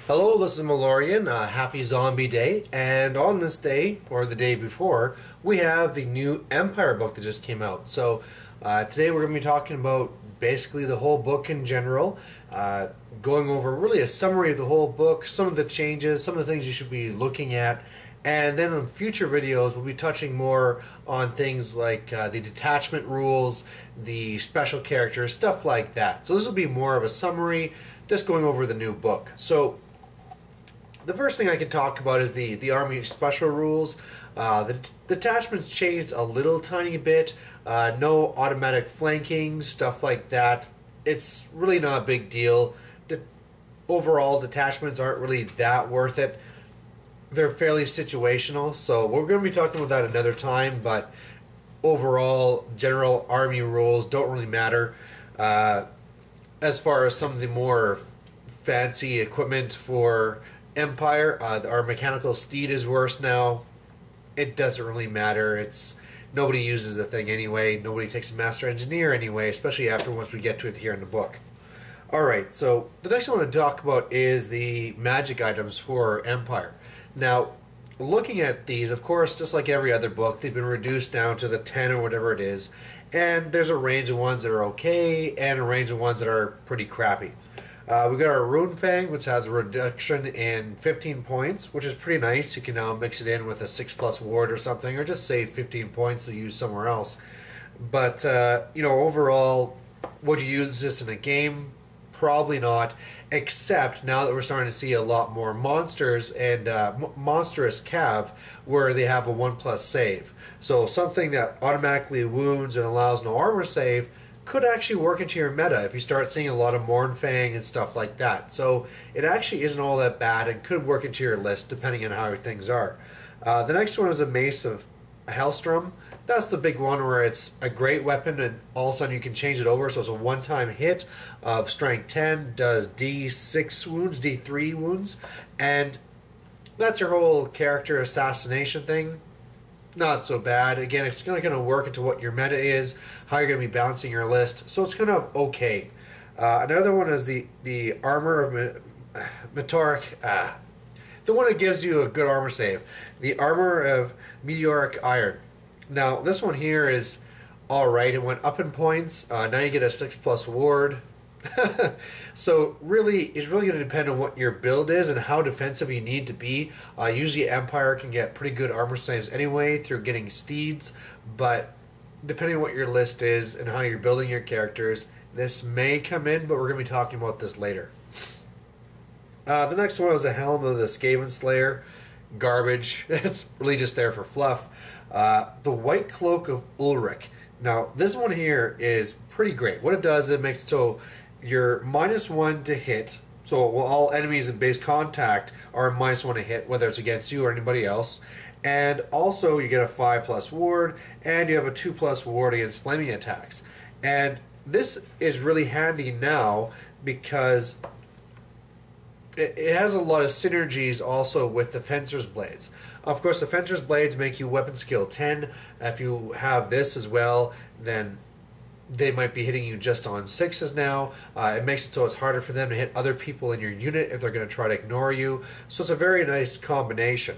Hello, this is Malorian. Happy Zombie Day. And on this day, or the day before, we have the new Empire book that just came out. So today we're going to be talking about basically the whole book in general, going over really a summary of the whole book, some of the changes, some of the things you should be looking at. And then in future videos, we'll be touching more on things like the detachment rules, the special characters, stuff like that. So this will be more of a summary, just going over the new book. So the first thing I can talk about is the Army special rules. The detachments changed a little tiny bit. No automatic flanking, stuff like that. It's really not a big deal. Overall, detachments aren't really that worth it. They're fairly situational, so we're going to be talking about that another time, but overall, general Army rules don't really matter. As far as some of the more fancy equipment for Empire, our mechanical steed is worse now. It doesn't really matter. Nobody uses the thing anyway. Nobody takes a master engineer anyway, especially after once we get to it here in the book. Alright, so the next thing I want to talk about is the magic items for Empire. Now, looking at these, of course, just like every other book, they've been reduced down to the 10 or whatever it is, and there's a range of ones that are okay and a range of ones that are pretty crappy. We've got our Rune Fang, which has a reduction in 15 points, which is pretty nice. You can now mix it in with a 6+ ward or something, or just save 15 points to use somewhere else. But, overall, would you use this in a game? Probably not, except now that we're starting to see a lot more monsters and monstrous cav where they have a 1+ save. So something that automatically wounds and allows no armor save could actually work into your meta if you start seeing a lot of Mornfang and stuff like that. So it actually isn't all that bad and could work into your list depending on how things are. The next one is a Mace of Hellstrom. That's the big one where it's a great weapon and all of a sudden you can change it over, so it's a one-time hit of strength 10, does D6 wounds, D3 wounds, and that's your whole character assassination thing. Not so bad. Again, it's going to work into what your meta is, how you're going to be balancing your list, so it's kind of okay. Another one is the Armor of Meteoric, the one that gives you a good armor save. The Armor of Meteoric Iron. Now, this one here is alright. It went up in points. Now you get a 6+ ward. So really, it's really going to depend on what your build is and how defensive you need to be. Usually Empire can get pretty good armor saves anyway through getting steeds, but depending on what your list is and how you're building your characters, this may come in, but we're going to be talking about this later. The next one is the Helm of the Skaven Slayer. Garbage. It's really just there for fluff. The White Cloak of Ulrich. Now, this one here is pretty great. What it does, it makes it so you're -1 to hit. So all enemies in base contact are -1 to hit, whether it's against you or anybody else. And also, you get a 5+ ward, and you have a 2+ ward against flaming attacks. And this is really handy now because it has a lot of synergies also with the Fencer's Blades. Of course, the Fencer's Blades make you weapon skill 10. If you have this as well, then they might be hitting you just on 6s now. It makes it so it's harder for them to hit other people in your unit if they're going to try to ignore you. So it's a very nice combination.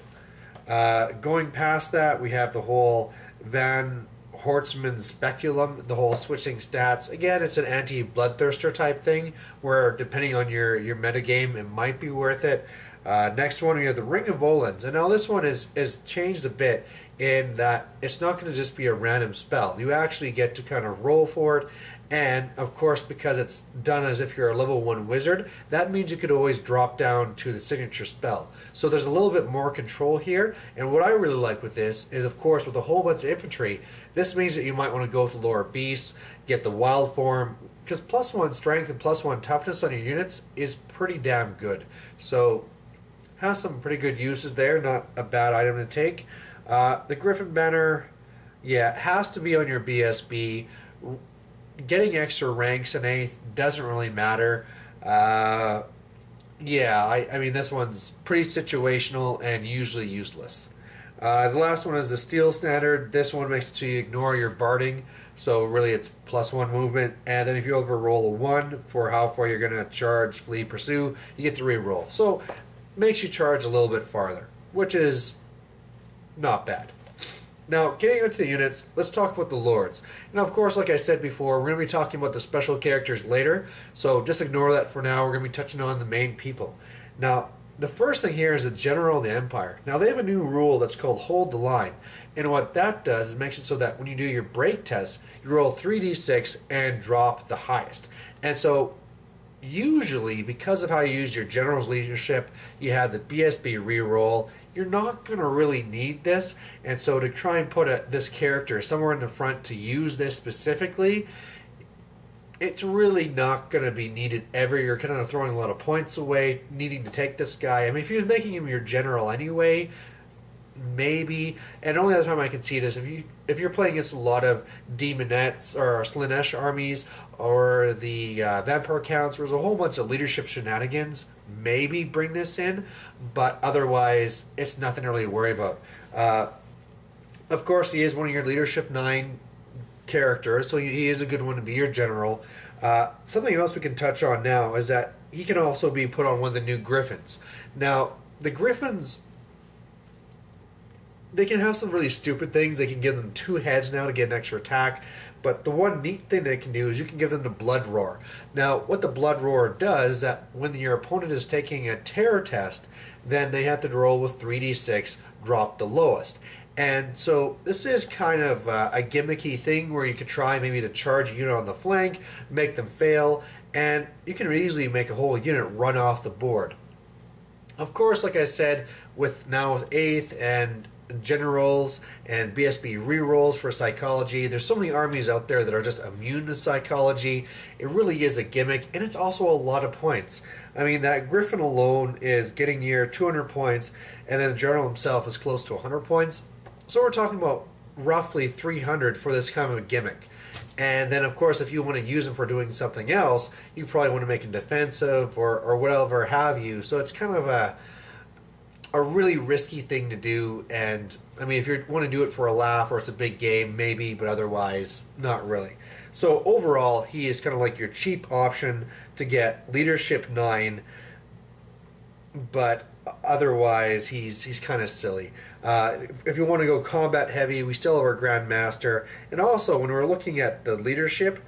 Going past that, we have the whole Van Hortsman Speculum, the whole switching stats. Again, it's an anti-bloodthirster type thing where depending on your metagame, it might be worth it. Next one, we have the Ring of Volans. And now this one is changed a bit in that it's not going to just be a random spell. You actually get to kind of roll for it. And, of course, because it's done as if you're a level 1 wizard, that means you could always drop down to the signature spell. So there's a little bit more control here. And what I really like with this is, of course, with a whole bunch of infantry, this means that you might want to go with the lower beasts, get the wild form, because +1 strength and +1 toughness on your units is pretty damn good. So has some pretty good uses there, not a bad item to take. The Griffin Banner, yeah, it has to be on your BSB. Getting extra ranks in 8th doesn't really matter. I mean, this one's pretty situational and usually useless. The last one is the steel standard. This one makes it so you ignore your barding, so really it's +1 movement. And then if you overroll a 1 for how far you're going to charge, flee, pursue, you get to re-roll. So makes you charge a little bit farther, which is not bad. Now, getting into the units, let's talk about the lords. Now, of course, like I said before, we're going to be talking about the special characters later, so just ignore that for now. We're going to be touching on the main people. Now, the first thing here is the General of the Empire. Now, they have a new rule that's called Hold the Line, and what that does is makes it so that when you do your break test, you roll 3d6 and drop the highest. And so, usually, because of how you use your General's leadership, you have the BSB reroll. You're not going to really need this, and so to try and put this character somewhere in the front to use this specifically, it's really not going to be needed ever. You're kind of throwing a lot of points away, needing to take this guy. I mean, if he was making him your general anyway, maybe. And only other time I can see this if you're playing against a lot of demonettes or Slaanesh armies or the vampire counts, there's a whole bunch of leadership shenanigans. Maybe bring this in, but otherwise it's nothing to really worry about. Of course, he is one of your leadership 9 characters, so he is a good one to be your general. Something else we can touch on now is that he can also be put on one of the new griffins. Now, the griffins, they can have some really stupid things. They can give them 2 heads now to get an extra attack. But the one neat thing they can do is you can give them the Blood Roar. Now, what the Blood Roar does is that when your opponent is taking a terror test, then they have to roll with 3d6, drop the lowest. And so this is kind of a gimmicky thing where you could try maybe to charge a unit on the flank, make them fail, and you can easily make a whole unit run off the board. Of course, like I said, with 8th and generals and BSB rerolls for psychology, there's so many armies out there that are just immune to psychology. It really is a gimmick, and it's also a lot of points. I mean, that Griffin alone is getting near 200 points, and then the general himself is close to 100 points. So we're talking about roughly 300 for this kind of a gimmick. And then, of course, if you want to use them for doing something else, you probably want to make them defensive or whatever have you. So it's kind of a really risky thing to do, and I mean, if you want to do it for a laugh or it's a big game, maybe, but otherwise, not really. So overall, he is kind of like your cheap option to get leadership 9, but otherwise, he's kind of silly. If you want to go combat heavy, we still have our Grandmaster, and also when we're looking at the leadership,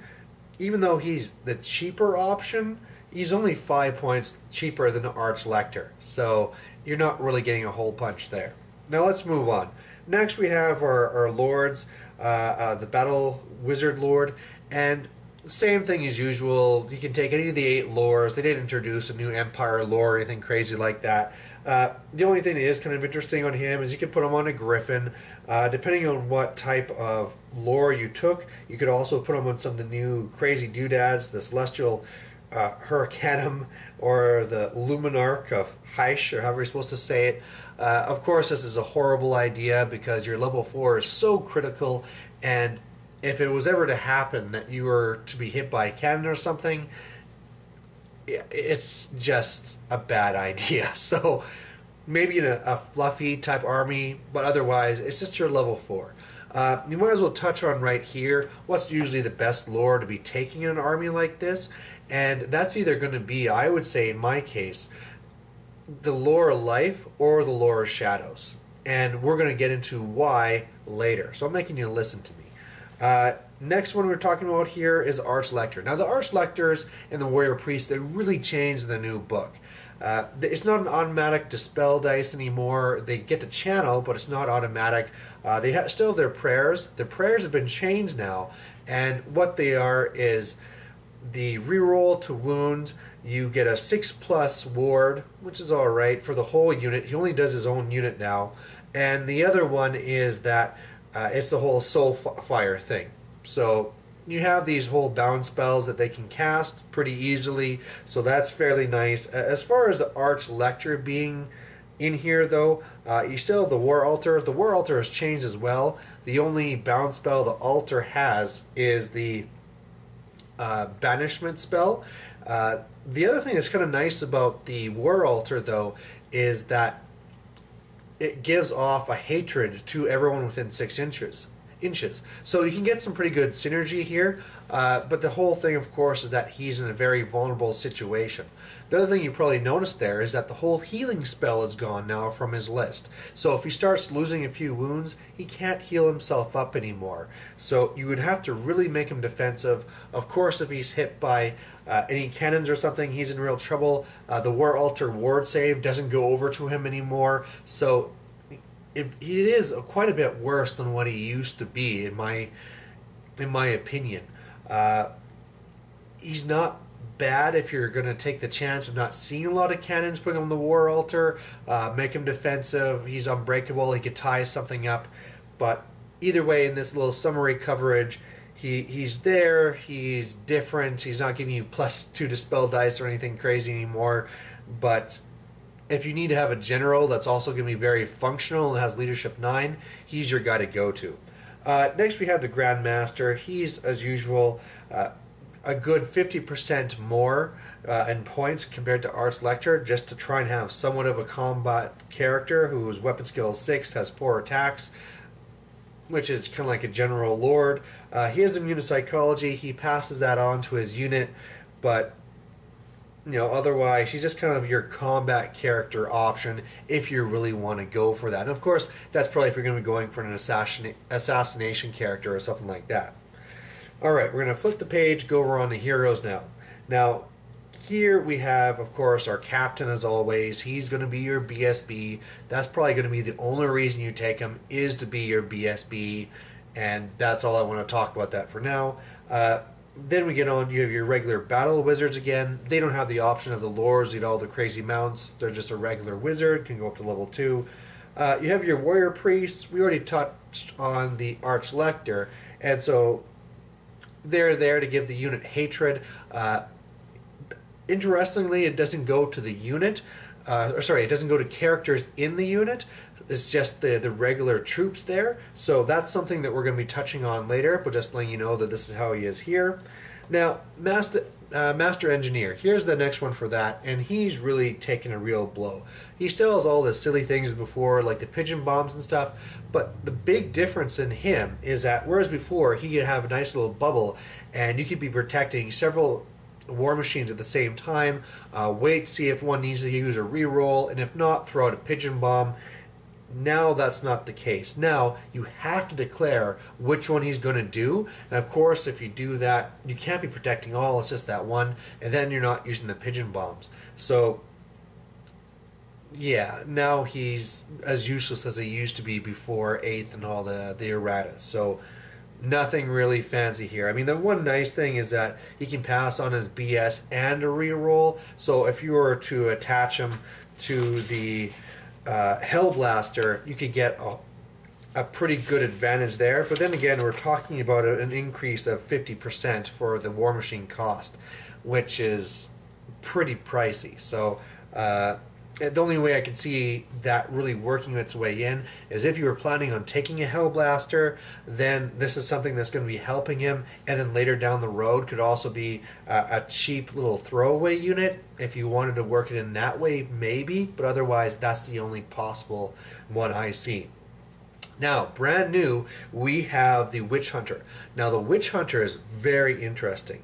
even though he's the cheaper option, he's only 5 points cheaper than the Arch-Lector, so you're not really getting a whole punch there. Now let's move on. Next we have our lords, the Battle Wizard Lord, and same thing as usual. You can take any of the 8 lores. They didn't introduce a new Empire lore or anything crazy like that. The only thing that is kind of interesting on him is you can put him on a Griffin. Depending on what type of lore you took, you could also put him on some of the new crazy doodads, the Celestial Hurricanum or the Luminarch of Heish, or however you're supposed to say it. Of course, this is a horrible idea because your level 4 is so critical, and if it was ever to happen that you were to be hit by a cannon or something, it's just a bad idea. So maybe in a fluffy type army, but otherwise it's just your level 4. You might as well touch on right here what's usually the best lore to be taking in an army like this, and that's either going to be, I would say in my case, the lore of life or the lore of shadows. And we're going to get into why later, so I'm making you listen to me. Next one we're talking about here is Arch-Lector. Now the Arch-Lectors and the Warrior Priest, they really changed in the new book. It's not an automatic dispel dice anymore. They get to channel, but it's not automatic. They still have their prayers. The prayers have been changed now, and what they are is the reroll to wound. You get a 6+ ward, which is alright for the whole unit. He only does his own unit now. And the other one is that it's the whole soul fire thing. So you have these whole bound spells that they can cast pretty easily, so that's fairly nice. As far as the Arch-Lector being in here, though, you still have the War Altar. The War Altar has changed as well. The only bound spell the altar has is the banishment spell. The other thing that's kind of nice about the War Altar, though, is that it gives off a hatred to everyone within 6 inches. So you can get some pretty good synergy here, but the whole thing, of course, is that he's in a very vulnerable situation. The other thing you probably noticed there is that the whole healing spell is gone now from his list. So if he starts losing a few wounds, he can't heal himself up anymore. So you would have to really make him defensive. Of course, if he's hit by any cannons or something, he's in real trouble. The War Altar ward save doesn't go over to him anymore. So it is quite a bit worse than what he used to be, in my opinion. He's not bad if you're going to take the chance of not seeing a lot of cannons, put him on the War Altar, make him defensive. He's unbreakable. He could tie something up. But either way, in this little summary coverage, he's there. He's different. He's not giving you +2 dispel dice or anything crazy anymore. But if you need to have a general that's also going to be very functional and has leadership 9, he's your guy to go to. Next we have the Grandmaster. He's, as usual, a good 50% more in points compared to Arts Lecter, just to try and have somewhat of a combat character whose weapon skill is 6, has 4 attacks, which is kind of like a general lord. He is immune to psychology. He passes that on to his unit, but otherwise, he's just kind of your combat character option if you really want to go for that. And of course, that's probably if you're going to be going for an assassination character or something like that. Alright, we're going to flip the page, go over on the heroes now. Now, here we have, of course, our captain as always. He's going to be your BSB. That's probably going to be the only reason you take him, is to be your BSB. And that's all I want to talk about that for now. Then we get on, you have your regular battle wizards again. They don't have the option of the lords, all the crazy mounts. They're just a regular wizard, can go up to level 2. You have your warrior priests. We already touched on the Arch Lector, and so they're there to give the unit hatred. Interestingly, it doesn't go to the unit. It doesn't go to characters in the unit. It's just the regular troops there. So that's something that we're going to be touching on later, but just letting you know that this is how he is here. Now, Master Engineer. Here's the next one for that, and he's really taken a real blow. He still has all the silly things before, like the pigeon bombs and stuff, but the big difference in him is that whereas before he could have a nice little bubble, and you could be protecting several war machines at the same time, wait, see if one needs to use a reroll, and if not, throw out a pigeon bomb. Now that's not the case. Now you have to declare which one he's going to do, and of course if you do that, you can't be protecting all, it's just that one, and then you're not using the pigeon bombs. So yeah, now he's as useless as he used to be before 8th and all the erratas. So nothing really fancy here. I mean, the one nice thing is that he can pass on his BS and a reroll. So if you were to attach him to the Hellblaster, you could get a pretty good advantage there. But then again, we're talking about an increase of 50% for the War Machine cost, which is pretty pricey. So the only way I can see that really working its way in is if you were planning on taking a Hellblaster, then this is something that's going to be helping him, and then later down the road could also be a cheap little throwaway unit. If you wanted to work it in that way, maybe, but otherwise that's the only possible one I see. Now, brand new, we have the Witch Hunter. Now, the Witch Hunter is very interesting.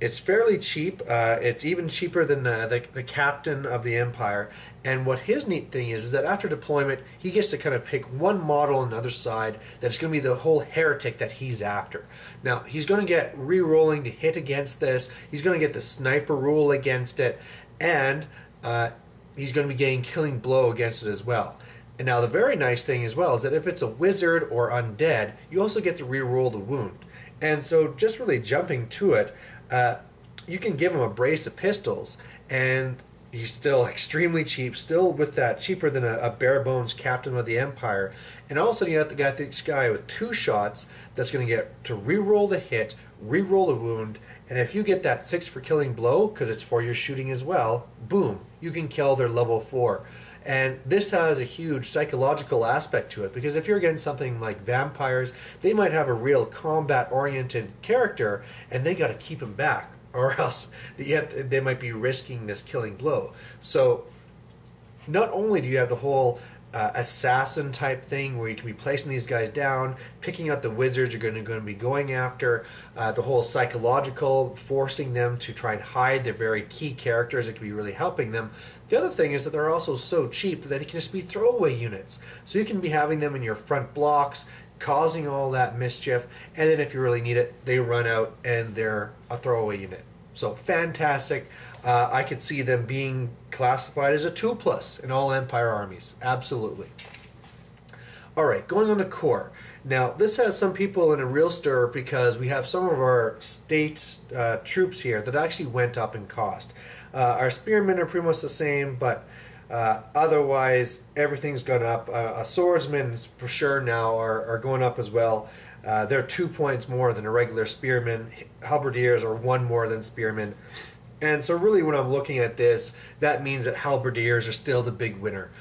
It's fairly cheap. It's even cheaper than the Captain of the Empire. And what his neat thing is that after deployment, he gets to kind of pick one model on the other side that's going to be the whole heretic that he's after. Now, he's going to get re-rolling to hit against this. He's going to get the sniper rule against it. And he's going to be getting killing blow against it as well. And now the very nice thing as well is that if it's a wizard or undead, you also get to re-roll the wound. And so just really jumping to it, you can give him a brace of pistols, and he's still extremely cheap, still with that cheaper than a bare bones Captain of the Empire. And all of a sudden you have this guy with 2 shots that's going to get to re-roll the hit, re-roll the wound, and if you get that 6 for killing blow, because it's for your shooting as well, boom, you can kill their level 4. And this has a huge psychological aspect to it, because if you're against something like vampires, they might have a real combat-oriented character, and they got to keep him back, or else they might be risking this killing blow. So not only do you have the whole assassin type thing where you can be placing these guys down, picking out the wizards you're going to be going after, the whole psychological, forcing them to try and hide their very key characters that can be really helping them. The other thing is that they're also so cheap that they can just be throwaway units. So you can be having them in your front blocks, causing all that mischief, and then if you really need it, they run out and they're a throwaway unit. So fantastic. I could see them being classified as a 2+ in all Empire armies. Absolutely. Alright, going on to core. Now, this has some people in a real stir because we have some of our state troops here that actually went up in cost. Our spearmen are pretty much the same, but otherwise everything's gone up. A swordsman for sure now are going up as well. They're 2 points more than a regular spearman. Halberdiers are 1 more than spearmen. And so really when I'm looking at this, that means that halberdiers are still the big winner.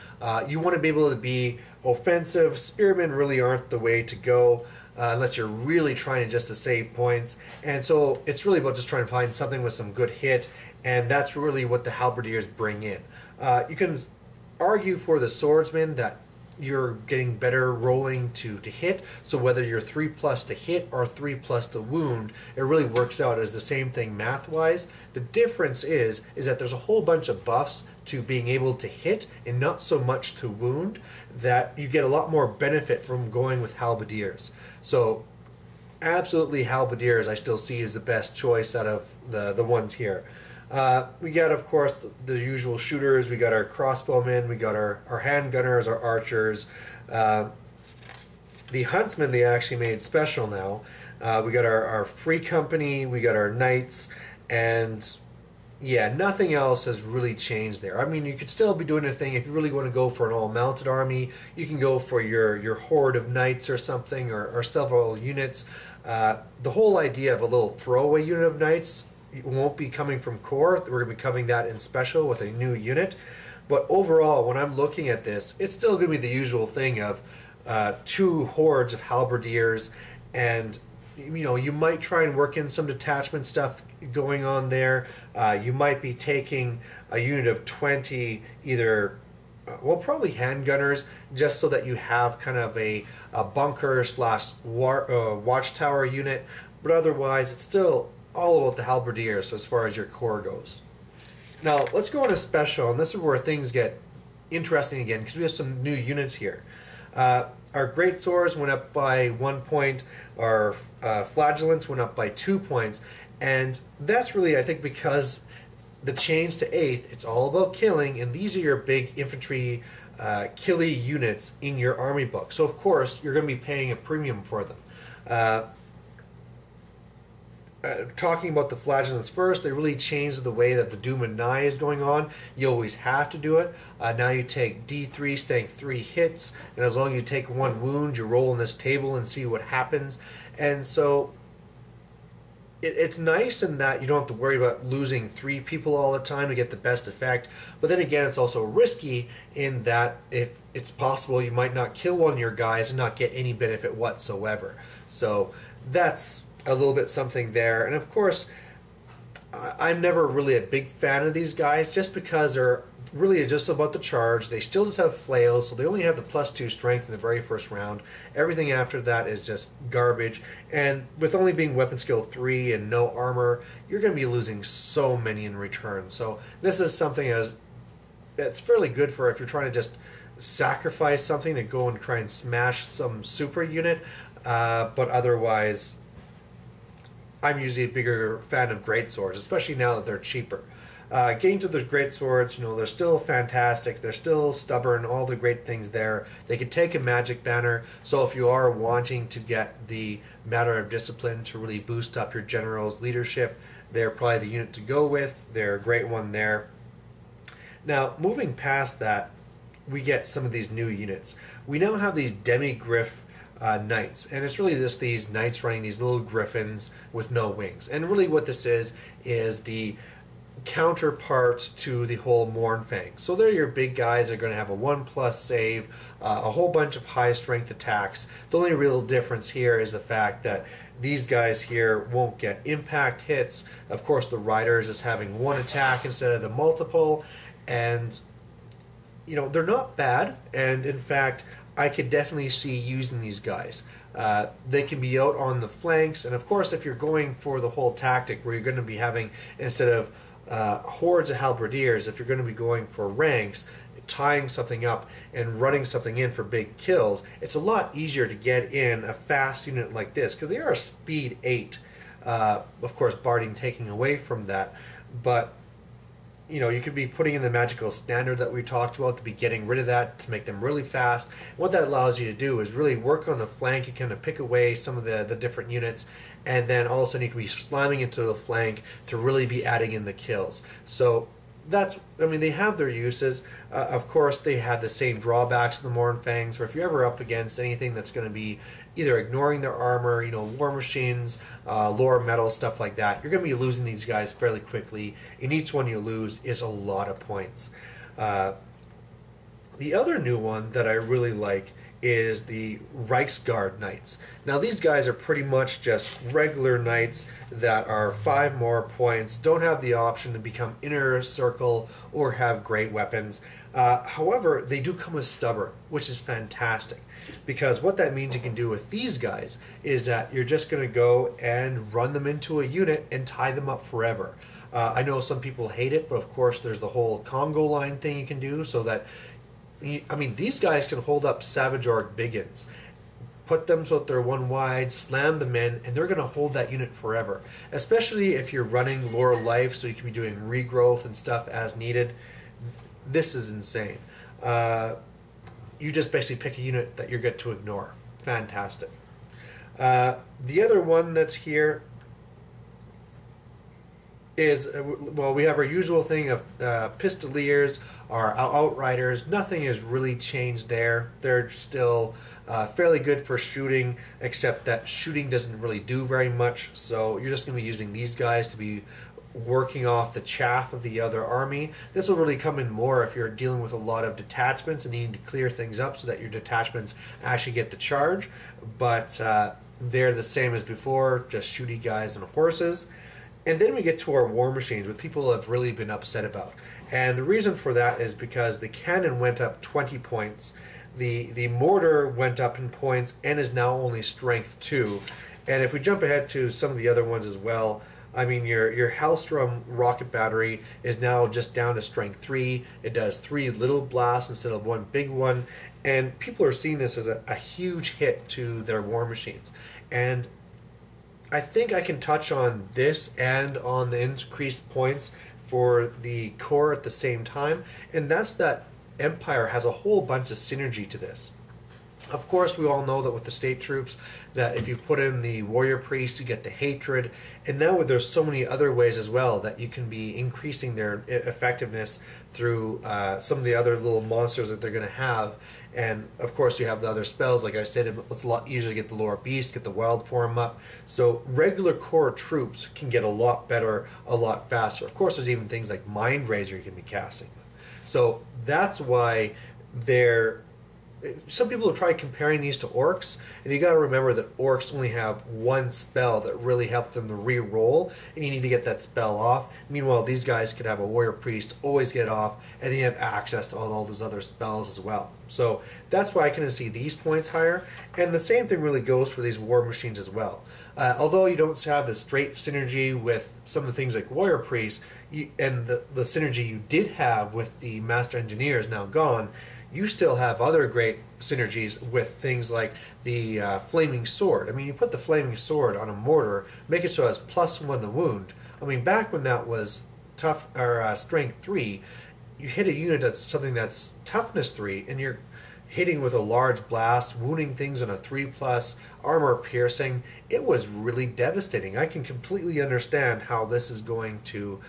You want to be able to be offensive. Spearmen really aren't the way to go unless you're really trying just to save points. And so it's really about just trying to find something with some good hit, and that's really what the halberdiers bring in. You can argue for the swordsman that you're getting better rolling to hit, so whether you're 3+ to hit or 3+ to wound, it really works out as the same thing math-wise. The difference is that there's a whole bunch of buffs to being able to hit and not so much to wound, that you get a lot more benefit from going with halberdiers. So absolutely halberdiers I still see as the best choice out of the ones here. We got, of course, the usual shooters. We got our crossbowmen. We got our handgunners, our archers. The huntsmen they actually made special now. We got our free company. We got our knights. And yeah, nothing else has really changed there. I mean, you could still be doing a thing. If you really want to go for an all-mounted army, you can go for your horde of knights or something, or several units. The whole idea of a little throwaway unit of knights won't be coming from core. We're going to be covering that in special with a new unit. But overall, when I'm looking at this, it's still going to be the usual thing of 2 hordes of halberdiers, and you know, you might try and work in some detachment stuff going on there. You might be taking a unit of 20 either well, probably handgunners, just so that you have kind of a bunker slash watchtower unit. But otherwise, it's still all about the halberdiers as far as your core goes. Now, let's go on to special, and this is where things get interesting again, because we have some new units here. Our great swords went up by 1 point, our flagellants went up by 2 points, and that's really, I think, because the change to 8th, it's all about killing, and these are your big infantry killy units in your army book. So, of course, you're going to be paying a premium for them. Talking about the flagellants first, they really changed the way that the Doom and Nigh is going on. You always have to do it. Now you take D3, staying 3 hits, and as long as you take 1 wound, you roll on this table and see what happens. And so it's nice in that you don't have to worry about losing 3 people all the time to get the best effect. But then again, it's also risky in that if it's possible, you might not kill one of your guys and not get any benefit whatsoever. So that's a little bit something there. And of course, I'm never really a big fan of these guys just because they're really just about the charge. They still just have flails, so they only have the +2 strength in the very first round. Everything after that is just garbage. And with only being weapon skill 3 and no armor, you're going to be losing so many in return. So this is something that's fairly good for if you're trying to just sacrifice something to go and try and smash some super unit. But otherwise, I'm usually a bigger fan of great swords, especially now that they're cheaper. Getting to the great swords, you know, they're still fantastic. They're still stubborn, all the great things there. They can take a magic banner, so if you are wanting to get the matter of discipline to really boost up your general's leadership, they're probably the unit to go with. They're a great one there. Now, moving past that, we get some of these new units. We now have these demi-griff knights, and it's really just these knights running these little griffins with no wings. And really what this is the counterpart to the whole Mournfang. So they're your big guys. They're going to have a 1+ save, a whole bunch of high strength attacks. The only real difference here is the fact that these guys here won't get impact hits. Of course, the riders is having 1 attack instead of the multiple, and they're not bad, and in fact, I could definitely see using these guys. They can be out on the flanks, and of course, if you're going for the whole tactic where you're going to be having, instead of hordes of halberdiers, if you're going to be going for ranks, tying something up and running something in for big kills, it's a lot easier to get in a fast unit like this, because they are a speed 8. Of course, barding taking away from that, but you could be putting in the magical standard that we talked about to be getting rid of that to make them really fast. And what that allows you to do is really work on the flank. You kind of pick away some of the different units, and then all of a sudden you can be slamming into the flank to really be adding in the kills. So they have their uses. Of course, they have the same drawbacks of the Morin Fangs, where if you're ever up against anything that's going to be either ignoring their armor, war machines, lower metal, stuff like that, you're going to be losing these guys fairly quickly, and each one you lose is a lot of points. The other new one that I really like is the Reichsguard Knights. Now these guys are pretty much just regular knights that are 5 more points, don't have the option to become inner circle or have great weapons. However, they do come as stubborn, which is fantastic, because what that means you can do with these guys is that you're just going to go and run them into a unit and tie them up forever. I know some people hate it, but of course there's the whole Congo line thing you can do, so that these guys can hold up Savage Orc Biggins, put them so that they're 1 wide, slam them in, and they're going to hold that unit forever. Especially if you're running Lore of Life, so you can be doing regrowth and stuff as needed. This is insane. You just basically pick a unit that you're good to ignore. Fantastic. The other one that's here is, we have our usual thing of Pistoliers, our Outriders. Nothing has really changed there. They're still fairly good for shooting, except that shooting doesn't really do very much, so you're just going to be using these guys to be working off the chaff of the other army. This will really come in more if you're dealing with a lot of detachments and needing to clear things up so that your detachments actually get the charge, but they're the same as before, just shooty guys on horses. And then we get to our war machines, which people have really been upset about. And the reason for that is because the cannon went up 20 points. The mortar went up in points and is now only strength 2. And if we jump ahead to some of the other ones as well, your Hellstrom rocket battery is now just down to strength 3. It does 3 little blasts instead of 1 big one. And people are seeing this as a huge hit to their war machines. And I think I can touch on this and on the increased points for the core at the same time, and that's that Empire has a whole bunch of synergy to this. Of course, we all know that with the state troops, that if you put in the warrior priest, you get the hatred, and now there's so many other ways as well that you can be increasing their effectiveness through some of the other little monsters that they're going to have. And of course, you have the other spells. Like I said, it's a lot easier to get the lower beast, get the wild form up. So regular core troops can get a lot better, a lot faster. Of course, there's even things like Mind Razor you can be casting. So that's why they're. Some people have tried comparing these to orcs, and you got to remember that orcs only have 1 spell that really helps them to re-roll, and you need to get that spell off. Meanwhile, these guys could have a warrior priest, always get it off, and then you have access to all those other spells as well. So that's why I can see these points higher, and the same thing really goes for these war machines as well. Although you don't have the straight synergy with some of the things like warrior priest, and the synergy you did have with the master engineer is now gone, you still have other great synergies with things like the flaming sword. You put the flaming sword on a mortar, make it so it has +1 to wound. Back when that was tough or strength 3, you hit a unit that's something that's toughness 3, and you're hitting with a large blast, wounding things on a 3+ armor piercing. It was really devastating. I can completely understand how this is going to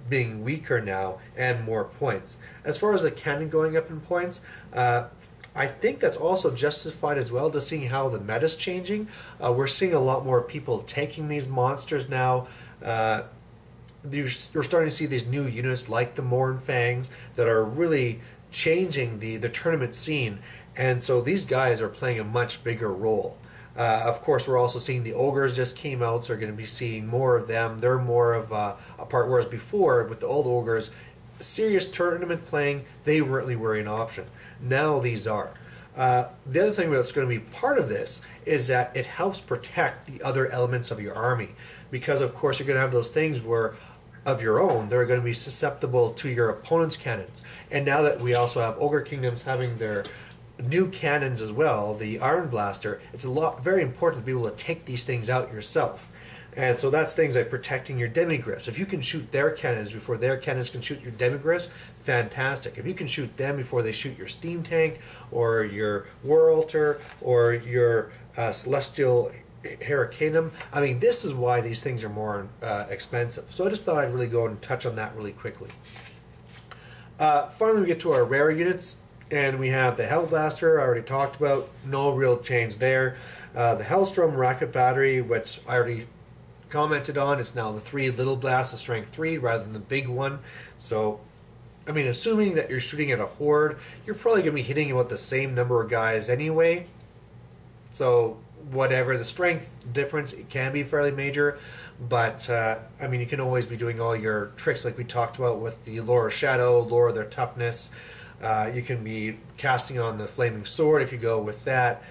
being weaker now and more points. As far as the cannon going up in points, I think that's also justified as well, to seeing how the meta's changing. We're seeing a lot more people taking these monsters now. We're starting to see these new units like the Morin Fangs that are really changing the tournament scene, and so these guys are playing a much bigger role. Of course, we're also seeing the ogres just came out, so we're going to be seeing more of them. They're more of a part, whereas before with the old ogres, serious tournament playing, they weren't really were an option. Now these are. The other thing that's going to be part of this is that it helps protect the other elements of your army, because of course you're going to have those things where of your own they're going to be susceptible to your opponent's cannons. And now that we also have Ogre Kingdoms having their new cannons as well, the Iron Blaster, it's very important to be able to take these things out yourself. And so that's things like protecting your demigriffs. If you can shoot their cannons before their cannons can shoot your demigriffs, fantastic. If you can shoot them before they shoot your steam tank or your war altar or your celestial Hurricanum, I mean, this is why these things are more expensive. So I just thought I'd really go and touch on that really quickly. Finally, we get to our rare units, and we have the Hell Blaster, I already talked about, no real change there. The Hellstrom Rocket Battery, which I already commented on, it's now the 3 little blasts of strength 3 rather than the big one. So, I mean, assuming that you're shooting at a horde, you're probably going to be hitting about the same number of guys anyway. So, whatever the strength difference, it can be fairly major, but I mean, you can always be doing all your tricks like we talked about with the Lower Shadow, lower their toughness. You can be casting on the Flaming Sword if you go with that,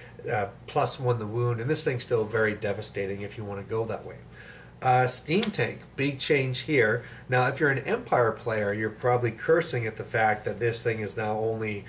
+1 the wound, and this thing's still very devastating if you want to go that way. Steam Tank, big change here. Now, if you're an Empire player, you're probably cursing at the fact that this thing is now only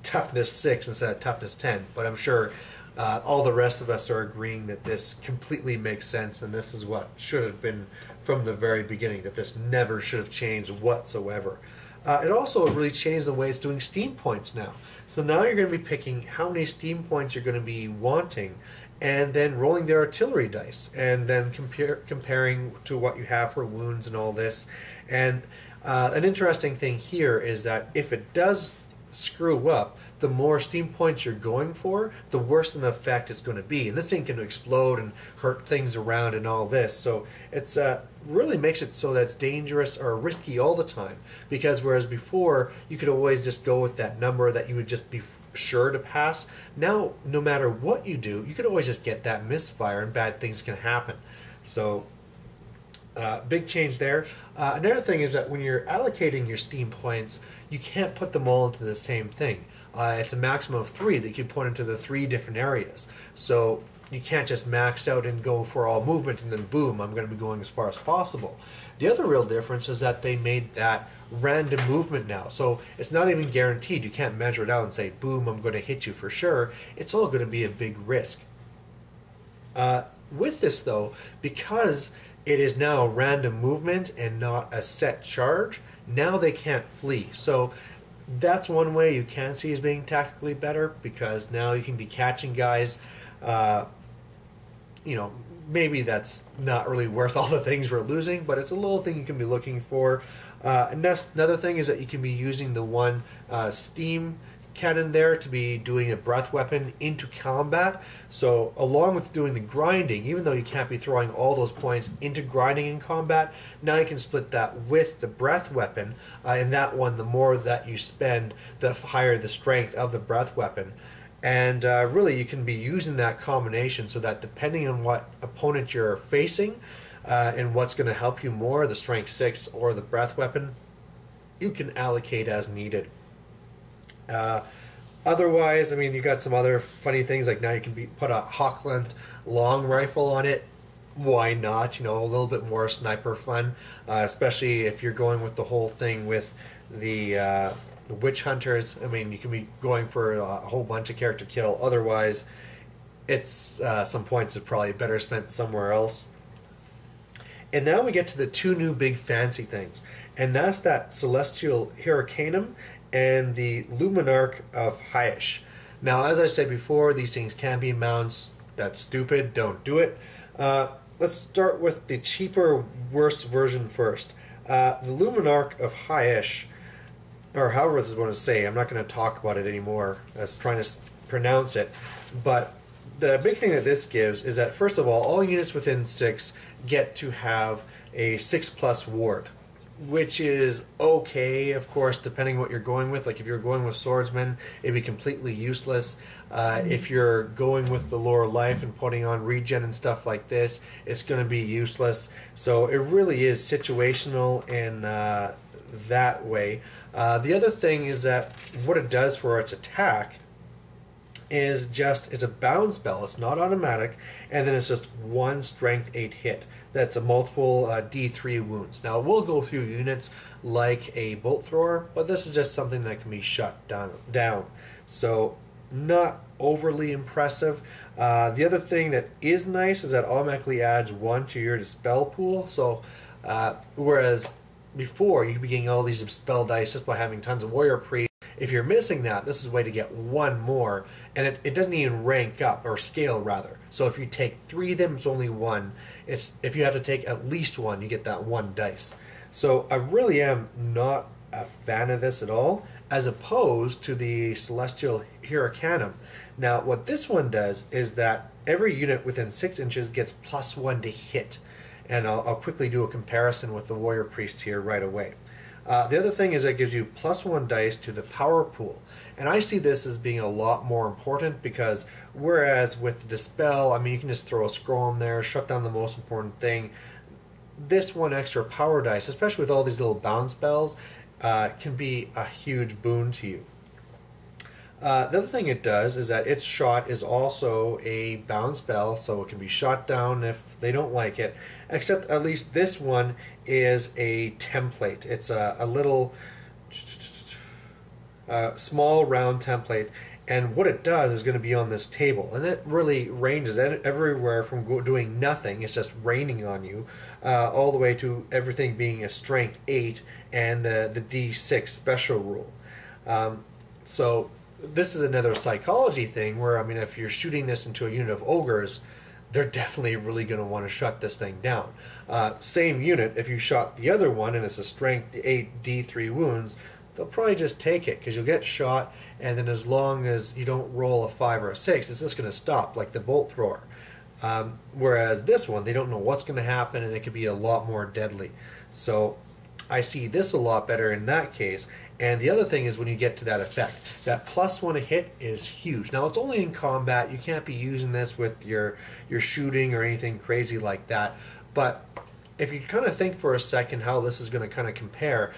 toughness 6 instead of toughness 10, but I'm sure all the rest of us are agreeing that this completely makes sense, and this is what should have been from the very beginning, that this never should have changed whatsoever. It also really changed the way it's doing steam points now. So now you're going to be picking how many steam points you're going to be wanting, and then rolling the artillery dice, and then comparing to what you have for wounds and all this. And an interesting thing here is that if it does screw up, the more steam points you're going for, the worse an effect it's going to be. And this thing can explode and hurt things around and all this. So it's really makes it so that it's dangerous or risky all the time. Because whereas before, you could always just go with that number that you would just be sure to pass. Now, no matter what you do, you could always just get that misfire and bad things can happen. So big change there. Another thing is that when you're allocating your steam points, you can't put them all into the same thing. It's a maximum of 3 that you can put into the 3 different areas. So you can't just max out and go for all movement and then boom, I'm going to be going as far as possible. The other real difference is that they made that random movement now. So it's not even guaranteed. You can't measure it out and say, boom, I'm going to hit you for sure. It's all going to be a big risk. With this though, because it is now random movement and not a set charge, now they can't flee. So that's one way you can see as being tactically better, because now you can be catching guys. You know, maybe that's not really worth all the things we're losing, but it's a little thing you can be looking for. And that's another thing is that you can be using the one steam cannon there to be doing a breath weapon into combat. So along with doing the grinding, even though you can't be throwing all those points into grinding in combat, now you can split that with the breath weapon, and that one, the more that you spend, the higher the strength of the breath weapon. And really you can be using that combination so that depending on what opponent you're facing and what's going to help you more, the strength 6 or the breath weapon, you can allocate as needed. Otherwise, I mean, you got some other funny things, like now you can put a Hochland long rifle on it. Why not? You know, a little bit more sniper fun, especially if you're going with the whole thing with the witch hunters. I mean, you can be going for a whole bunch of character kill. Otherwise, it's some points are probably better spent somewhere else. And now we get to the 2 new big fancy things, and that's that Celestial Hurricanum and the Luminarch of Hyash. Now, as I said before, these things can be mounts. That's stupid. Don't do it. Let's start with the cheaper, worse version first. The Luminarch of Hyash, or however this is going to say, I'm not going to talk about it anymore. I was trying to pronounce it. But the big thing that this gives is that, first of all units within 6 get to have a 6+ ward, which is okay, of course, depending what you're going with. Like if you're going with swordsmen, it'd be completely useless. If you're going with the lower life and putting on regen and stuff like this, it's going to be useless. So it really is situational in that way. The other thing is that what it does for its attack is just, it's a bound spell, it's not automatic, and then it's just one strength 8 hit. That's a multiple D3 wounds. Now we'll go through units like a bolt thrower, but this is just something that can be shut down. So not overly impressive. The other thing that is nice is that automatically adds 1 to your dispel pool. So whereas before you could be getting all these dispel dice just by having tons of warrior priest, if you're missing that, this is a way to get 1 more, and it doesn't even rank up, or scale rather. So if you take 3 of them, it's only 1. If you have to take at least 1, you get that 1 dice. So I really am not a fan of this at all, as opposed to the Celestial Hurricanum. Now what this one does is that every unit within 6 inches gets +1 to hit. And I'll quickly do a comparison with the Warrior Priest here right away. The other thing is it gives you +1 dice to the power pool. And I see this as being a lot more important, because whereas with the Dispel, I mean, you can just throw a scroll in there, shut down the most important thing. This 1 extra power dice, especially with all these little bound spells, can be a huge boon to you. The other thing it does is that its shot is also a bound spell, so it can be shot down if they don't like it, except at least this one is a template. It's a little small round template, and what it does is going to be on this table, and it really ranges everywhere from doing nothing, it's just raining on you, all the way to everything being a strength 8 and the D6 special rule. So this is another psychology thing where, I mean, if you're shooting this into a unit of ogres, they're definitely really going to want to shut this thing down. Same unit, if you shot the other one and it's a strength 8 D3 wounds, they'll probably just take it, because you'll get shot, and then as long as you don't roll a 5 or a 6, it's just going to stop, like the bolt thrower. Whereas this one, they don't know what's going to happen, and it could be a lot more deadly. So I see this a lot better in that case. And the other thing is when you get to that effect, that +1 a hit is huge. Now it's only in combat, you can't be using this with your shooting or anything crazy like that. But if you kind of think for a second how this is going to kind of compare,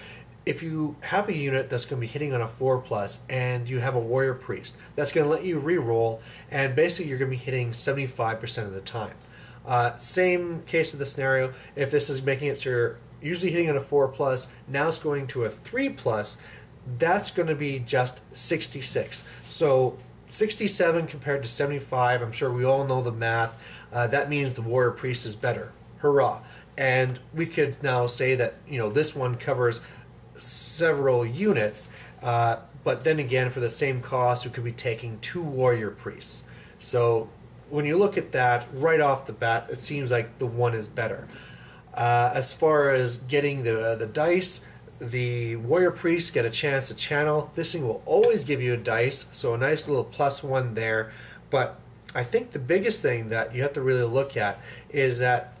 if you have a unit that's going to be hitting on a 4+ and you have a warrior priest, that's going to let you re-roll, and basically you're going to be hitting 75% of the time. Same case of the scenario, if this is making it so you're usually hitting on a 4+, now it's going to a 3+, that's going to be just 66. So 67 compared to 75, I'm sure we all know the math. That means the warrior priest is better. Hurrah. And we could now say that, you know, this one covers several units, but then again, for the same cost, we could be taking 2 warrior priests. So when you look at that right off the bat, it seems like the one is better. As far as getting the dice, the warrior priests get a chance to channel. This thing will always give you a dice, so a nice little +1 there. But I think the biggest thing that you have to really look at is that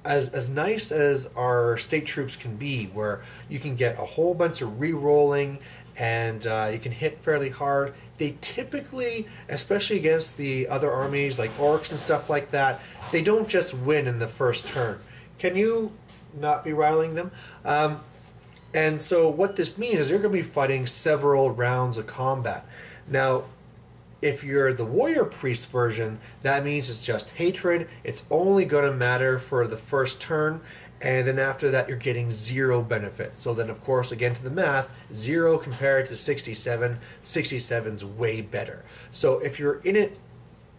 as nice as our state troops can be, where you can get a whole bunch of re-rolling and you can hit fairly hard, they typically, especially against the other armies like orcs and stuff like that, they don't just win in the first turn. Can you not be riling them? And so what this means is you're going to be fighting several rounds of combat. Now, if you're the warrior priest version, that means it's just hatred. It's only going to matter for the first turn, and then after that you're getting 0 benefit. So then, of course, again to the math, 0 compared to 67, 67's way better. So if you're in it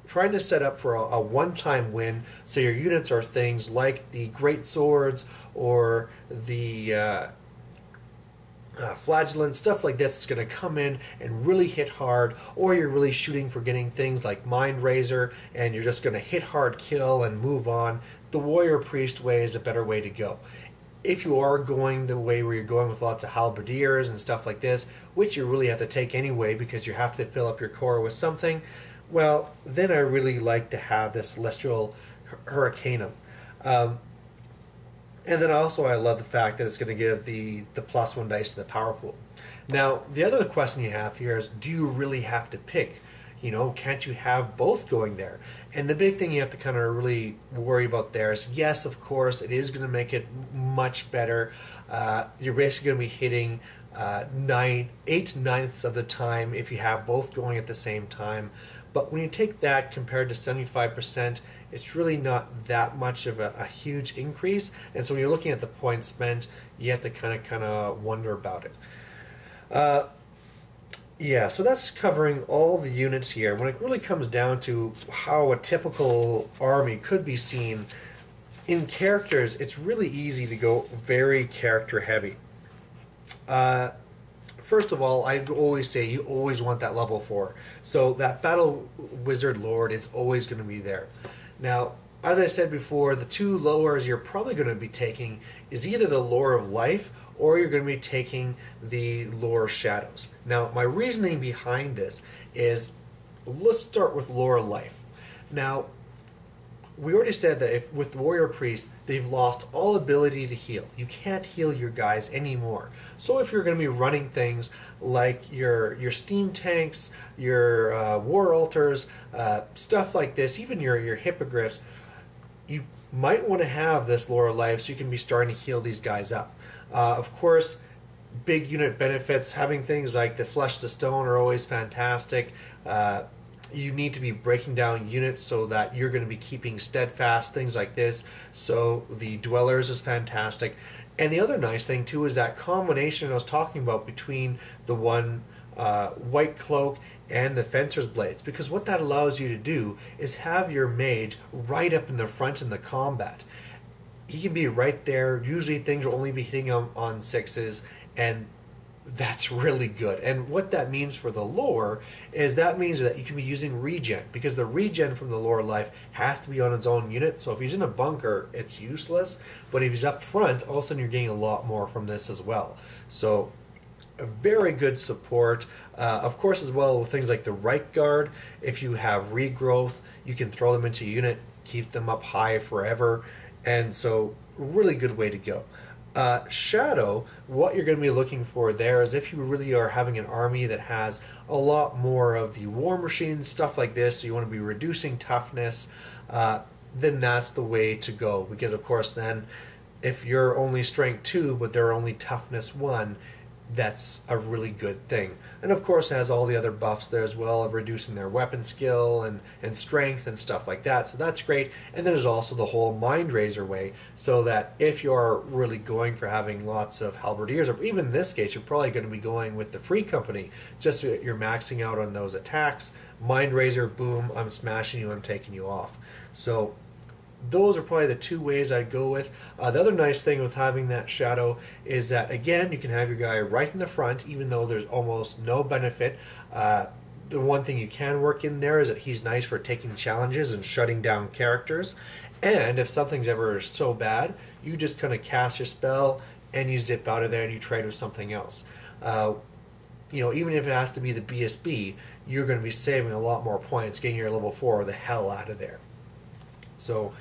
trying to set up for a one-time win, so your units are things like the great swords or the flagellant, stuff like this, is going to come in and really hit hard, or you're really shooting for getting things like Mind Razor and you're just going to hit hard, kill, and move on, the warrior priest way is a better way to go. If you are going the way where you're going with lots of halberdiers and stuff like this, which you really have to take anyway because you have to fill up your core with something, well, then I really like to have this Celestial Hurricanum. And then also I love the fact that it's going to give the +1 dice to the power pool. Now, the other question you have here is, do you really have to pick Can't you have both going there? And the big thing you have to kind of really worry about there is, yes, of course, it is going to make it much better. You're basically going to be hitting 8/9 of the time if you have both going at the same time. But when you take that compared to 75%, it's really not that much of a huge increase. And so when you're looking at the points spent, you have to kind of wonder about it. Yeah, so that's covering all the units here. When it really comes down to how a typical army could be seen, in characters, it's really easy to go very character heavy. First of all, I always say you always want that level 4. So that Battle Wizard Lord is always going to be there. Now, as I said before, the two lores you're probably going to be taking is either the Lore of Life or you're going to be taking the Lore of Shadows. Now, my reasoning behind this is, let's start with Lore of Life. Now, we already said that if with Warrior Priest, they've lost all ability to heal. You can't heal your guys anymore. So if you're going to be running things like your steam tanks, your war altars, stuff like this, even your hippogriffs, you might want to have this Lore of Life so you can be starting to heal these guys up. Of course, big unit benefits, having things like the Flesh to Stone are always fantastic. You need to be breaking down units so that you're going to be keeping steadfast, things like this. So the Dwellers is fantastic. And the other nice thing too is that combination I was talking about between the one White Cloak and the Fencer's Blades. Because what that allows you to do is have your mage right up in the front in the combat. He can be right there. Usually things will only be hitting him on 6s, and that's really good. And what that means for the lore is that means that you can be using regen, because the regen from the Lore of Life has to be on its own unit. So if he's in a bunker, it's useless, but if he's up front, all of a sudden you're getting a lot more from this as well. So a very good support. Of course, as well with things like the Right Guard, if you have regrowth, you can throw them into a unit, keep them up high forever, and so really good way to go. Shadow, what you're going to be looking for there is if you really are having an army that has a lot more of the war machines, stuff like this, so you want to be reducing toughness, then that's the way to go. Because of course then, if you're only strength 2 but they're only toughness 1, that's a really good thing. And of course it has all the other buffs there as well of reducing their weapon skill and strength and stuff like that, so that's great. And then there's also the whole Mind Razor way, so that if you're really going for having lots of halberdiers, or even in this case you're probably going to be going with the Free Company, just so that you're maxing out on those attacks. Mind Razor, boom, I'm smashing you, I'm taking you off. So those are probably the two ways I'd go with. The other nice thing with having that Shadow is that, again, you can have your guy right in the front, even though there's almost no benefit. The one thing you can work in there is that he's nice for taking challenges and shutting down characters. And if something's ever so bad, you just kind of cast your spell and you zip out of there and you trade with something else. Even if it has to be the BSB, you're going to be saving a lot more points, getting your level 4 the hell out of there. So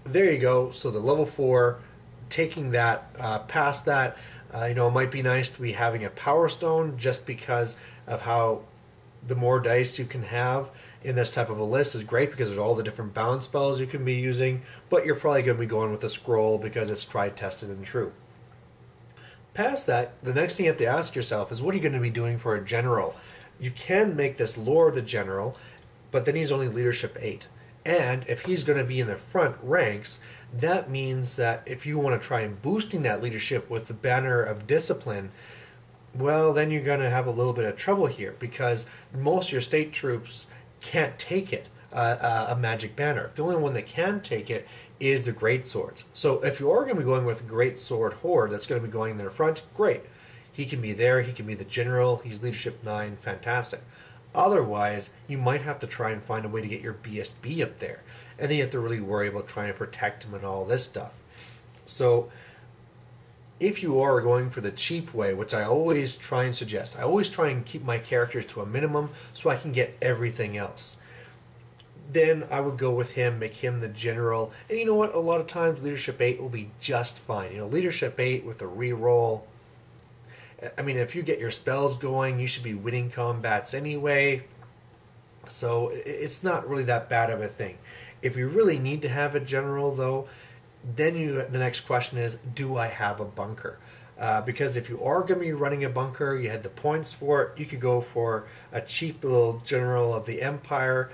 there you go. So the level 4, taking that past that, it might be nice to be having a Power Stone, just because of how the more dice you can have in this type of a list is great, because there's all the different bound spells you can be using. But you're probably going to be going with a scroll because it's tried, tested, and true. Past that, the next thing you have to ask yourself is, what are you going to be doing for a general? You can make this Lord a general, but then he's only leadership 8. And if he's going to be in the front ranks, that means that if you want to try and boosting that leadership with the banner of discipline, well, then you're going to have a little bit of trouble here, because most of your state troops can't take it, a magic banner. The only one that can take it is the great swords. So if you are going to be going with a great sword horde that's going to be going in their front, great. He can be there, he can be the general, he's leadership 9, fantastic. Otherwise, you might have to try and find a way to get your BSB up there. And then you have to really worry about trying to protect him and all this stuff. So, if you are going for the cheap way, which I always try and suggest, I always try and keep my characters to a minimum so I can get everything else. Then I would go with him, make him the general. And you know what? A lot of times leadership 8 will be just fine. Leadership 8 with a reroll. I mean, if you get your spells going, you should be winning combats anyway. So it's not really that bad of a thing. If you really need to have a general, though, then the next question is, do I have a bunker? Because if you are going to be running a bunker, you had the points for it, you could go for a cheap little general of the Empire.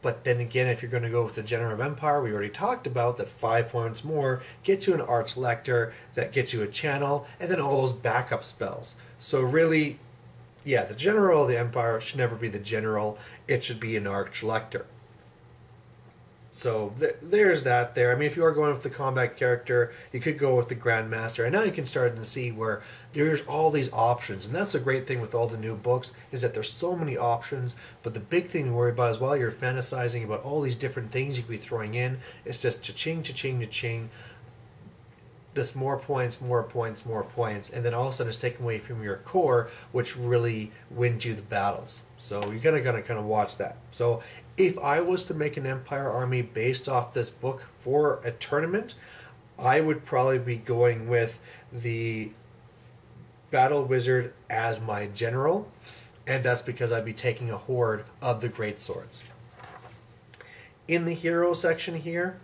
But then again, if you're going to go with the General of Empire, we already talked about that 5 points more gets you an Arch Lector, that gets you a channel, and then all those backup spells. So really, yeah, the General of the Empire should never be the General. It should be an Arch Lector. So there's that there. I mean, if you are going with the combat character, you could go with the Grandmaster. And now you can start to see where there's all these options. And that's the great thing with all the new books, is that there's so many options. But the big thing to worry about is while you're fantasizing about all these different things you could be throwing in, it's just cha-ching, cha-ching, cha-ching. This more points, more points, more points, and then all of a sudden it's taken away from your core, which really wins you the battles. So you're gonna kind of watch that. So if I was to make an Empire army based off this book for a tournament, I would probably be going with the Battle Wizard as my general, and that's because I'd be taking a horde of the great swords. In the hero section here,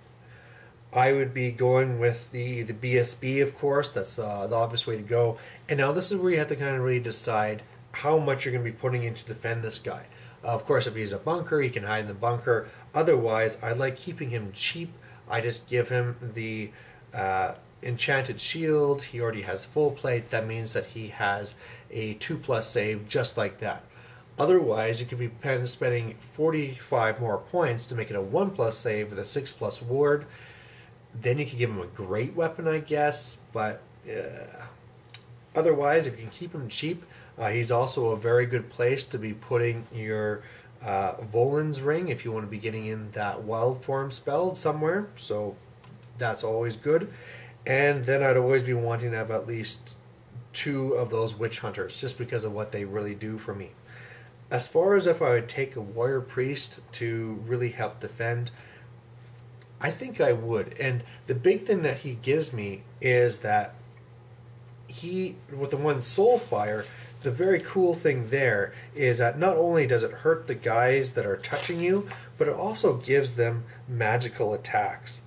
I would be going with the BSB, of course. That's the obvious way to go. And now this is where you have to kind of really decide how much you're going to be putting in to defend this guy. Of course, if he's a bunker, he can hide in the bunker. Otherwise, I like keeping him cheap. I just give him the enchanted shield. He already has full plate. That means that he has a 2+ save just like that. Otherwise, you could be spending 45 more points to make it a 1+ save with a 6+ ward. Then you can give him a great weapon, I guess, but otherwise, if you can keep him cheap, he's also a very good place to be putting your Volan's Ring if you want to be getting in that wild form spell somewhere, so that's always good. And then I'd always be wanting to have at least 2 of those Witch Hunters, just because of what they really do for me. As far as if I would take a Warrior Priest to really help defend, I think I would. And the big thing that he gives me is that he, with the one Soulfire, the very cool thing there is that not only does it hurt the guys that are touching you, but it also gives them magical attacks.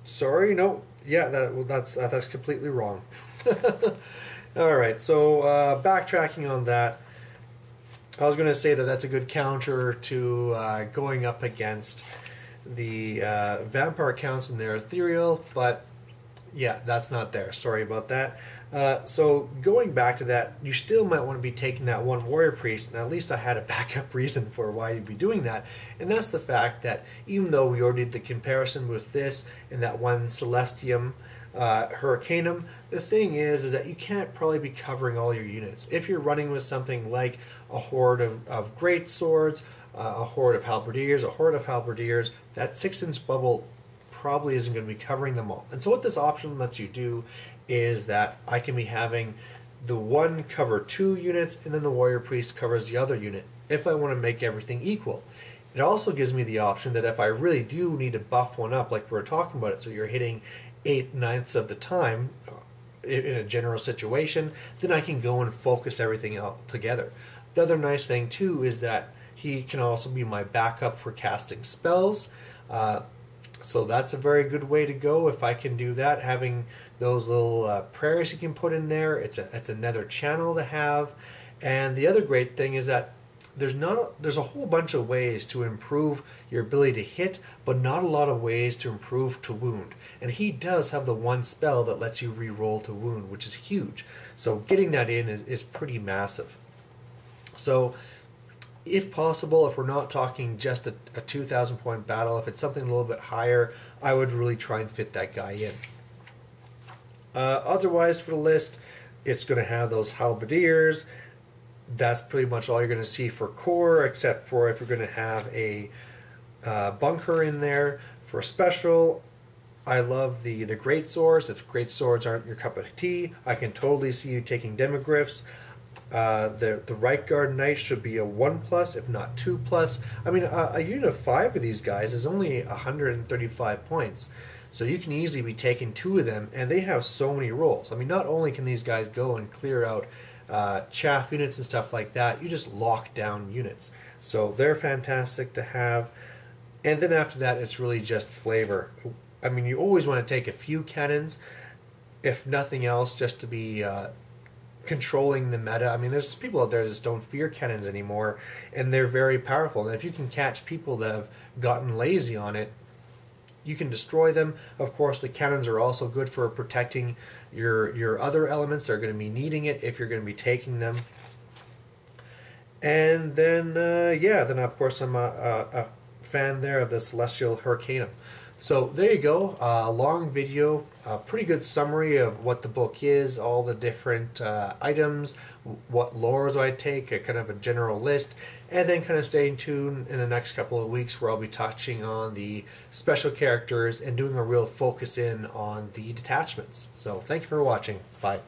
Sorry, no, yeah, that's completely wrong. Alright, so backtracking on that, I was going to say that that's a good counter to going up against the vampire counts in their ethereal, but yeah, that's not there. Sorry about that. So going back to that, you still might want to be taking that one warrior priest, and at least I had a backup reason for why you'd be doing that, and that's the fact that even though we already did the comparison with this and that one Celestium Hurricanum, the thing is that you can't probably be covering all your units. If you're running with something like a horde of great swords, a horde of halberdiers, that 6-inch bubble probably isn't going to be covering them all. And so what this option lets you do is that I can be having the one cover 2 units, and then the warrior priest covers the other unit if I want to make everything equal. It also gives me the option that if I really do need to buff one up, like we were talking about it, so you're hitting 8/9 of the time in a general situation, then I can go and focus everything out together. The other nice thing too is that he can also be my backup for casting spells, so that's a very good way to go if I can do that. Having those little prayers you can put in there, it's another channel to have. And the other great thing is that there's a whole bunch of ways to improve your ability to hit, but not a lot of ways to improve to wound. And he does have the one spell that lets you re-roll to wound, which is huge. So getting that in is pretty massive. So if possible, if we're not talking just a 2,000 point battle, if it's something a little bit higher, I would really try and fit that guy in. Otherwise for the list, it's going to have those halberdiers. That's pretty much all you're going to see for core, except for if you're going to have a bunker in there. For special, I love the great swords. If great swords aren't your cup of tea, I can totally see you taking demogryphs. The right guard knight should be a 1+, if not 2+. I mean, a unit of 5 of these guys is only 135 points. So you can easily be taking 2 of them, and they have so many roles. I mean, not only can these guys go and clear out chaff units and stuff like that, you just lock down units. So they're fantastic to have. And then after that, it's really just flavor. I mean, you always want to take a few cannons, if nothing else, just to be controlling the meta. I mean, there's people out there that just don't fear cannons anymore, and they're very powerful. And if you can catch people that have gotten lazy on it, you can destroy them. Of course, the cannons are also good for protecting your other elements that are going to be needing it if you're going to be taking them. And then, yeah, then of course I'm a fan there of the Celestial Hurricanum. So there you go, a long video, a pretty good summary of what the book is, all the different items, what lores I take, a kind of a general list, and then kind of staying tuned in the next couple of weeks where I'll be touching on the special characters and doing a real focus in on the detachments. So thank you for watching. Bye.